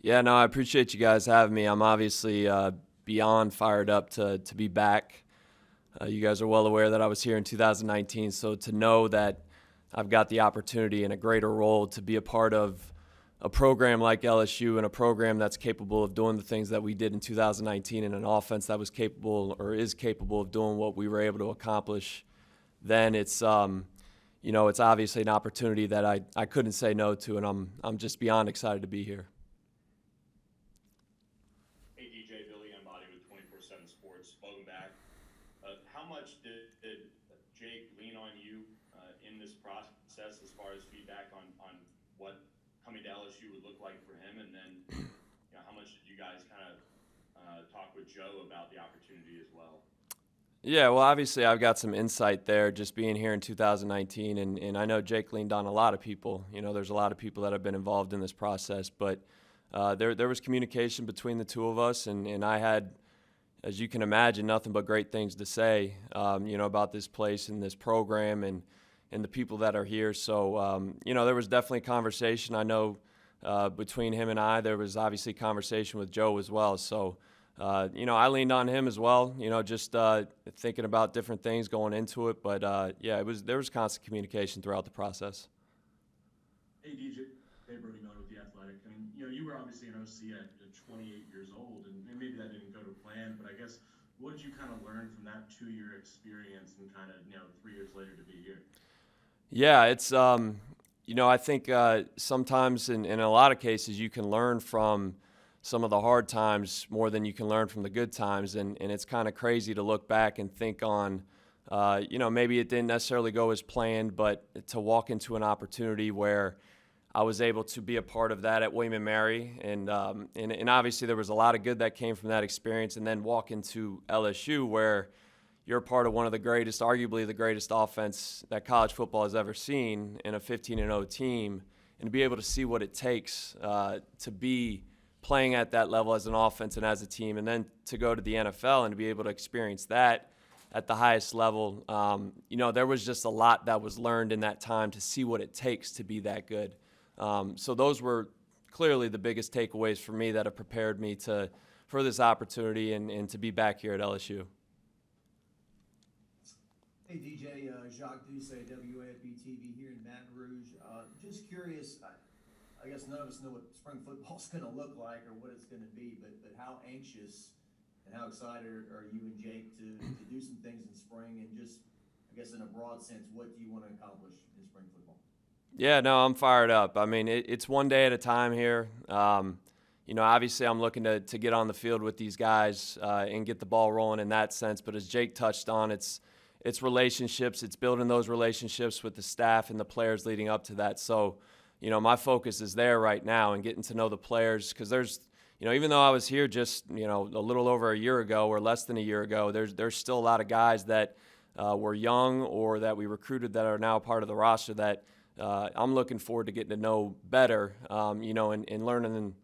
Yeah, no, I appreciate you guys having me. I'm obviously beyond fired up to be back. You guys are well aware that I was here in 2019, so to know that I've got the opportunity and a greater role to be a part of a program like LSU and a program that's capable of doing the things that we did in 2019 and an offense that was capable or is capable of doing what we were able to accomplish, then it's obviously an opportunity that I couldn't say no to, and I'm just beyond excited to be here. Hey DJ, Billy Embody with 24/7 Sports. Welcome back. How much did Jake lean on you in this process as far as feedback on what coming to LSU would look like for him, and then how much did you guys kind of talk with Joe about the opportunity as well? Yeah, well, obviously, I've got some insight there just being here in 2019, and I know Jake leaned on a lot of people. There's a lot of people that have been involved in this process, but there was communication between the two of us, and I had, as you can imagine, nothing but great things to say, about this place and this program and the people that are here. So, there was definitely conversation. I know between him and I, there was obviously conversation with Joe as well. So, I leaned on him as well. Just thinking about different things going into it. But yeah, there was constant communication throughout the process. Hey DJ, hey Brody Miller with the Athletic. I mean, you were obviously an OC at 28 years old, and maybe that didn't go to plan. But I guess what did you kind of learn from that 2 year experience, and kind of 3 years later to be here? Yeah, I think sometimes in a lot of cases you can learn from some of the hard times more than you can learn from the good times. And it's kind of crazy to look back and think on, maybe it didn't necessarily go as planned, but to walk into an opportunity where I was able to be a part of that at William and Mary. And obviously there was a lot of good that came from that experience. And then walk into LSU where you're part of one of the greatest, arguably the greatest offense that college football has ever seen in a 15-0 team, and to be able to see what it takes to be playing at that level as an offense and as a team, and then to go to the NFL and to be able to experience that at the highest level. There was just a lot that was learned in that time to see what it takes to be that good. So those were clearly the biggest takeaways for me that have prepared me for this opportunity and to be back here at LSU. Hey DJ, Jacques Doucet, WAFB TV here in Baton Rouge. Just curious, I guess none of us know what spring football's going to look like or what it's going to be, but how anxious and how excited are you and Jake to do some things in spring, and just, I guess in a broad sense, what do you want to accomplish in spring football? Yeah, no, I'm fired up. I mean, it's one day at a time here. Obviously, I'm looking to get on the field with these guys and get the ball rolling in that sense. But as Jake touched on, it's relationships. It's building those relationships with the staff and the players leading up to that. So, my focus is there right now and getting to know the players, because even though I was here just, a little over a year ago or less than a year ago, there's still a lot of guys that were young or that we recruited that are now part of the roster that I'm looking forward to getting to know better, and learning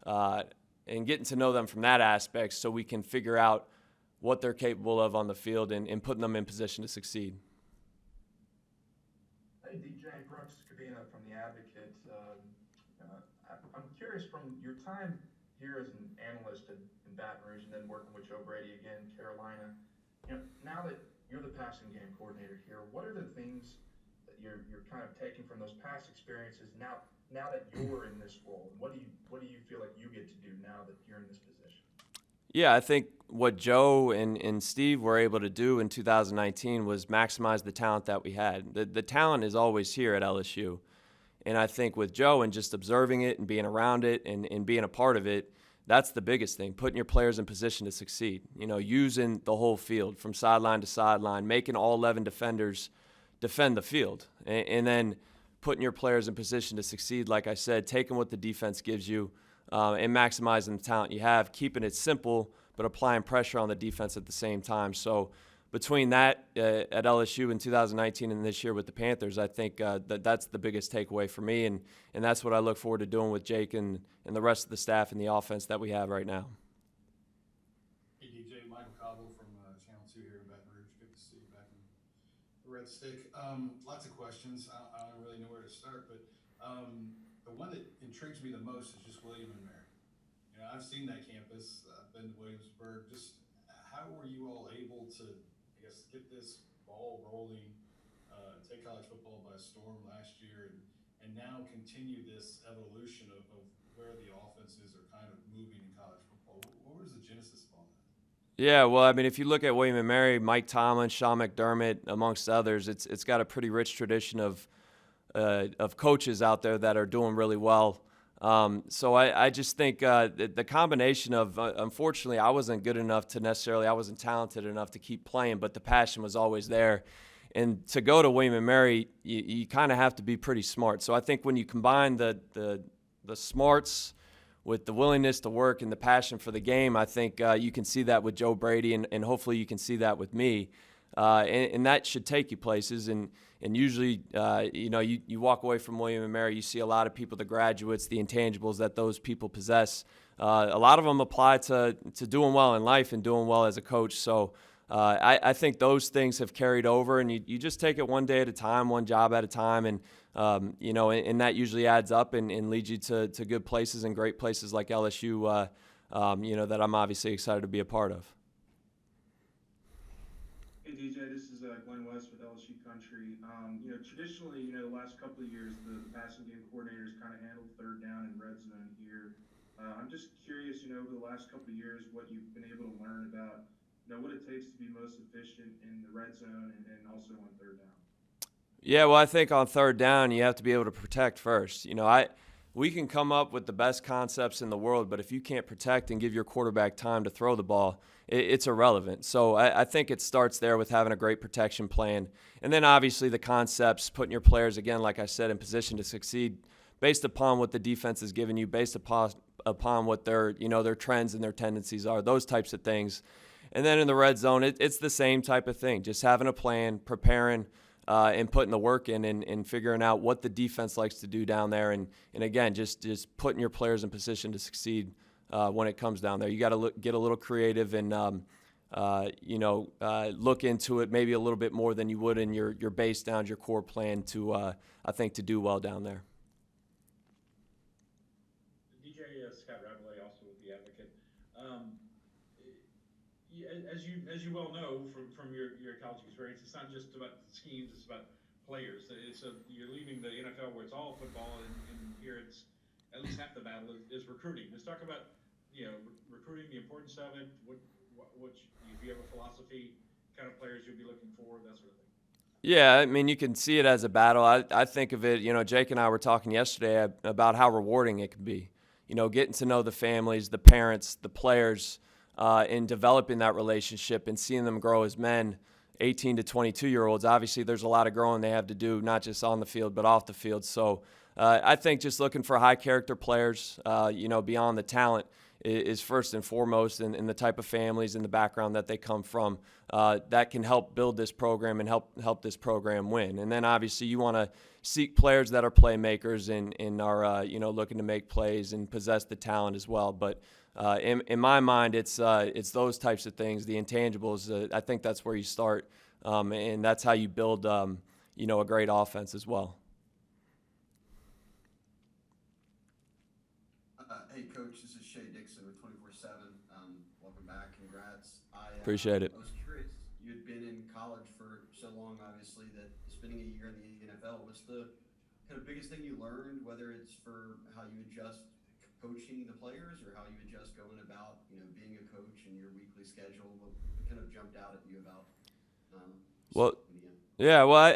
and getting to know them from that aspect, so we can figure out what they're capable of on the field and putting them in position to succeed. Hey, DJ Brooks Kavina from The Advocate. I'm curious, from your time here as an analyst in Baton Rouge and then working with Joe Brady again, Carolina, now that you're the passing game coordinator here, what are the things that you're kind of taking from those past experiences now that you're in this role? And what do you feel like you get to do now that you're in this position? Yeah, I think what Joe and Steve were able to do in 2019 was maximize the talent that we had. The talent is always here at LSU. And I think with Joe and just observing it and being around it and being a part of it, that's the biggest thing, putting your players in position to succeed. Using the whole field from sideline to sideline, making all 11 defenders defend the field, and then putting your players in position to succeed, like I said, taking what the defense gives you and maximizing the talent you have, keeping it simple, but applying pressure on the defense at the same time. So between that at LSU in 2019 and this year with the Panthers, I think that's the biggest takeaway for me, and that's what I look forward to doing with Jake and the rest of the staff and the offense that we have right now. Hey DJ, Michael Cobble from Channel 2 here in Baton Rouge. Good to see you back in the Red Stick. Lots of questions. I don't really know where to start, but the one that intrigues me the most is just William and Mary. I've seen that campus. I've been to Williamsburg. Just how were you all able to, I guess, get this ball rolling, take college football by storm last year, and now continue this evolution of where the offenses are kind of moving in college football? What was the genesis of all that? Yeah, well, I mean, if you look at William and Mary, Mike Tomlin, Sean McDermott, amongst others, it's got a pretty rich tradition of coaches out there that are doing really well. So I just think the combination of, unfortunately, I wasn't good enough to necessarily, I wasn't talented enough to keep playing, but the passion was always there. And to go to William and Mary, you kind of have to be pretty smart. So I think when you combine the smarts with the willingness to work and the passion for the game, I think you can see that with Joe Brady, and hopefully you can see that with me. And that should take you places. And usually, you walk away from William and Mary, you see a lot of people, the graduates, the intangibles that those people possess. A lot of them apply to doing well in life and doing well as a coach. So I think those things have carried over, and you just take it one day at a time, one job at a time, and and that usually adds up and leads you to good places and great places like LSU, that I'm obviously excited to be a part of. Hey DJ, this is Glenn West with LSU Country. Traditionally, the last couple of years, the passing game coordinators kind of handled third down and red zone here. I'm just curious, over the last couple of years, what you've been able to learn about, what it takes to be most efficient in the red zone and also on third down. Yeah, well, I think on third down, you have to be able to protect first. We can come up with the best concepts in the world, but if you can't protect and give your quarterback time to throw the ball, it's irrelevant. So I think it starts there with having a great protection plan. And then obviously the concepts, putting your players, again, like I said, in position to succeed based upon what the defense is giving you, based upon what their trends and their tendencies are, those types of things. And then in the red zone, it's the same type of thing, just having a plan, preparing, and putting the work in and figuring out what the defense likes to do down there. And again, just putting your players in position to succeed when it comes down there. You got to get a little creative and, look into it maybe a little bit more than you would in your base downs, your core plan to, I think, to do well down there. DJ Scott Ravelay, also with The Advocate. As you well know from your college experience, it's not just about schemes; it's about players. You're leaving the NFL where it's all football, and here it's at least half the battle is recruiting. Let's talk about recruiting, the importance of it. What if you have a philosophy, kind of players you'll be looking for, that sort of thing. Yeah, I mean, you can see it as a battle. I think of it, Jake and I were talking yesterday about how rewarding it can be. Getting to know the families, the parents, the players, in developing that relationship and seeing them grow as men, 18 to 22-year-olds. Obviously, there's a lot of growing they have to do, not just on the field, but off the field. So I think just looking for high-character players, beyond the talent is first and foremost, in the type of families and the background that they come from, that can help build this program and help this program win. And then obviously you want to seek players that are playmakers and are looking to make plays and possess the talent as well. But in my mind, it's those types of things, the intangibles. I think that's where you start, and that's how you build a great offense as well. Hey, Coach, this is Shea Dixon with 24/7. Welcome back. Congrats. Appreciate it. I was curious. You had been in college for so long, obviously, that spending a year in the NFL, what's the kind of biggest thing you learned, whether it's for how you adjust coaching the players or how you adjust going about, being a coach and your weekly schedule? What kind of jumped out at you about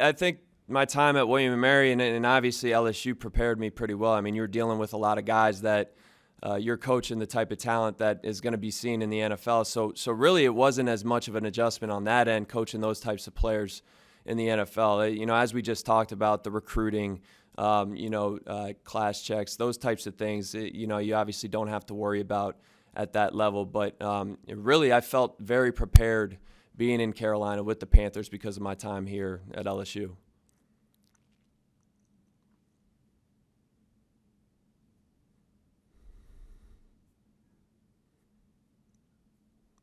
I think my time at William & Mary and obviously LSU prepared me pretty well. I mean, you're dealing with a lot of guys that you're coaching the type of talent that is going to be seen in the NFL. So really it wasn't as much of an adjustment on that end, coaching those types of players in the NFL. As we just talked about, the recruiting, class checks, those types of things, you obviously don't have to worry about at that level. But really I felt very prepared being in Carolina with the Panthers because of my time here at LSU.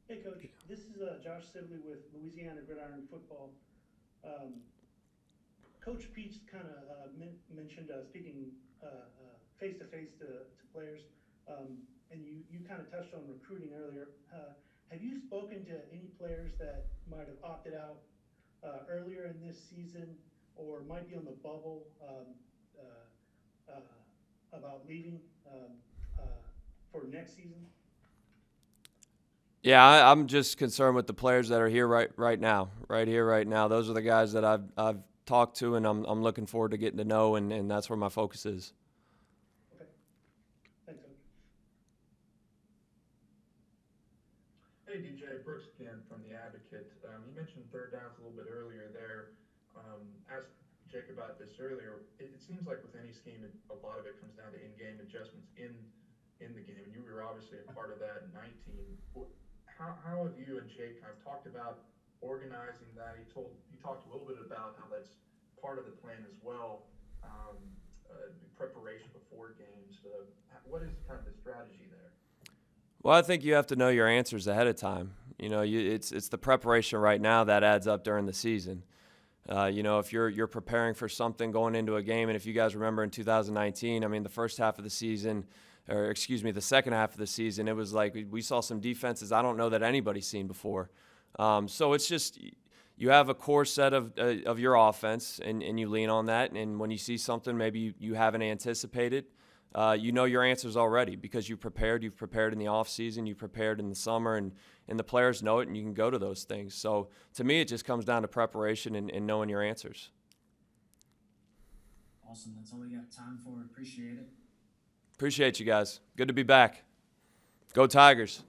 Hey, Coach. This is Josh Sibley with Louisiana Gridiron Football. Coach Peach kind of mentioned speaking face-to-face to players, and you kind of touched on recruiting earlier. Have you spoken to any players that might have opted out earlier in this season or might be on the bubble about leaving for next season? Yeah, I'm just concerned with the players that are here right now, right here, right now. Those are the guys that I've talked to, and I'm looking forward to getting to know, and that's where my focus is. Okay. Thanks, Coach. Hey, DJ, Brooks again from The Advocate. You mentioned third downs a little bit earlier there. Asked Jake about this earlier. It seems like with any scheme, a lot of it comes down to in-game adjustments in the game, and you were obviously a part of that in 19. How have you and Jake kind of talked about organizing that? You talked a little bit about how that's part of the plan as well, preparation before games. What is kind of the strategy there? Well, I think you have to know your answers ahead of time. You know, it's the preparation right now that adds up during the season. You know, if you're preparing for something going into a game, and if you guys remember in 2019, I mean, the first half of the season, or excuse me, the second half of the season, it was like we saw some defenses I don't know that anybody's seen before. So it's just you have a core set of your offense, and you lean on that. And when you see something maybe you haven't anticipated, you know your answers already because you've prepared. You've prepared in the off season. You prepared in the summer, and the players know it, and you can go to those things. So to me, it just comes down to preparation and knowing your answers. Awesome. That's all we got time for. Appreciate it. Appreciate you guys. Good to be back. Go Tigers.